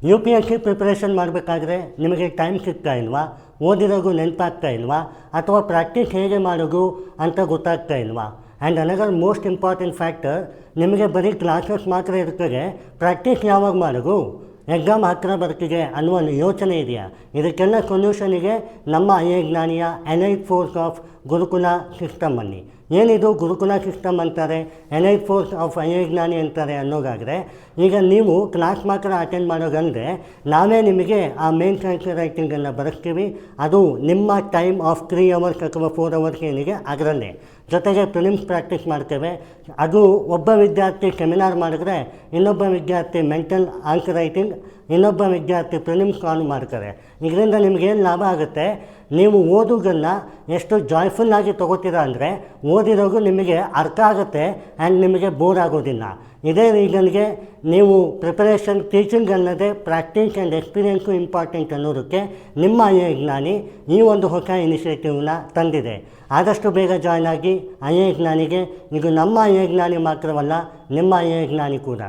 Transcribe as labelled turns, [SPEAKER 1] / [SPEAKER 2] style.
[SPEAKER 1] You P S C preparation ಮಾಡಬೇಕಾದ್ರೆ ನಿಮಗೆ time ಸಿಗ್ತಾ ಇಲ್ವಾ, ಓದಿರೋದು ನೆನಪಾಗ್ತಾ ಇಲ್ವಾ, ಅಥವಾ ಪ್ರಾಕ್ಟೀಸ್ ಹೇಗೆ ಮಾಡೋದು ಅಂತ ಗೊತ್ತಾಗ್ತಾ ಇಲ್ವಾ? And another most important factor, ನಿಮಗೆ ಬರೀ ಕ್ಲಾಸಸ್ ಮಾತ್ರ ಇರ್ತದೆ, ಪ್ರಾಕ್ಟೀಸ್ ಯಾವಾಗ ಮಾಡೋದು, ಎಕ್ಸಾಮ್ ಹತ್ತಿರ ಬರ್ತಿದೆ ಅನ್ನುವ ಯೋಚನೆ ಇದೆಯಾ? ಇದಕ್ಕೆಲ್ಲ ಸೊಲ್ಯೂಷನಿಗೆ ನಮ್ಮ ಜ್ಞಾನಿಯ elite force of Gurukul system ಅನ್ನಿ. ಏನಿದು ಗುರುಕುಲ ಸಿಸ್ಟಮ್ ಅಂತಾರೆ, ಎಲೈಟ್ ಫೋರ್ಸ್ ಆಫ್ ಜ್ಞಾನಿ ಅಂತಾರೆ ಅನ್ನೋದಾದರೆ, ಈಗ ನೀವು ಕ್ಲಾಸ್ ಮಾತ್ರ ಅಟೆಂಡ್ ಮಾಡೋದಂದರೆ ನಾವೇ ನಿಮಗೆ ಆ ಮೇನ್ ಆನ್ಸರ್ ರೈಟಿಂಗನ್ನು ಬರೆಸ್ತೀವಿ. ಅದು ನಿಮ್ಮ ಟೈಮ್ ಆಫ್ 3 ಅವರ್ಸ್ ಅಥವಾ 4 ಅವರ್ಸ್ ಏನಿದೆ ಅದರಲ್ಲೇ. ಜೊತೆಗೆ ಪ್ರಿಲಿಮ್ಸ್ ಪ್ರಾಕ್ಟೀಸ್ ಮಾಡ್ತೇವೆ. ಅದು ಒಬ್ಬ ವಿದ್ಯಾರ್ಥಿ ಸೆಮಿನಾರ್ ಮಾಡಿದ್ರೆ ಇನ್ನೊಬ್ಬ ವಿದ್ಯಾರ್ಥಿ ಮೆಂಟಲ್ ಆನ್ಸರ್ ರೈಟಿಂಗ್, ಇನ್ನೊಬ್ಬ ವಿದ್ಯಾರ್ಥಿ ಪ್ರಿಲಿಮ್ಸ್ ಸಾಲ್ವ್ ಮಾಡ್ತಾರೆ. ಇದರಿಂದ ನಿಮಗೇನು ಲಾಭ ಆಗುತ್ತೆ, ನೀವು ಓದೋದನ್ನು ಎಷ್ಟು ಜಾಯ್ಫುಲ್ಲಾಗಿ ತೊಗೋತೀರಾ ಅಂದರೆ ಓದಿರೋದು ನಿಮಗೆ ಅರ್ಥ ಆಗುತ್ತೆ ಆ್ಯಂಡ್ ನಿಮಗೆ ಬೋರ್ ಆಗೋದಿಲ್ಲ. ಇದೇ ರೀಸನ್ಗೆ ನೀವು ಪ್ರಿಪರೇಷನ್ ಟೀಚಿಂಗ್ ಅನ್ನೋದೇ ಪ್ರಾಕ್ಟೀಸ್ ಆ್ಯಂಡ್ ಎಕ್ಸ್ಪೀರಿಯೆನ್ಸು ಇಂಪಾರ್ಟೆಂಟ್ ಅನ್ನೋದಕ್ಕೆ ನಿಮ್ಮ ಜ್ಞಾನಿ ಈ ಒಂದು ಹೊಸ ಇನಿಷಿಯೇಟಿವ್ನ ತಂದಿದೆ. ಆದಷ್ಟು ಬೇಗ ಜಾಯ್ನ್ ಆಗಿ ಜ್ಞಾನಿಗೆ. ಇದು ನಮ್ಮ ಜ್ಞಾನಿ ಮಾತ್ರವಲ್ಲ, ನಿಮ್ಮ ಜ್ಞಾನಿ ಕೂಡ.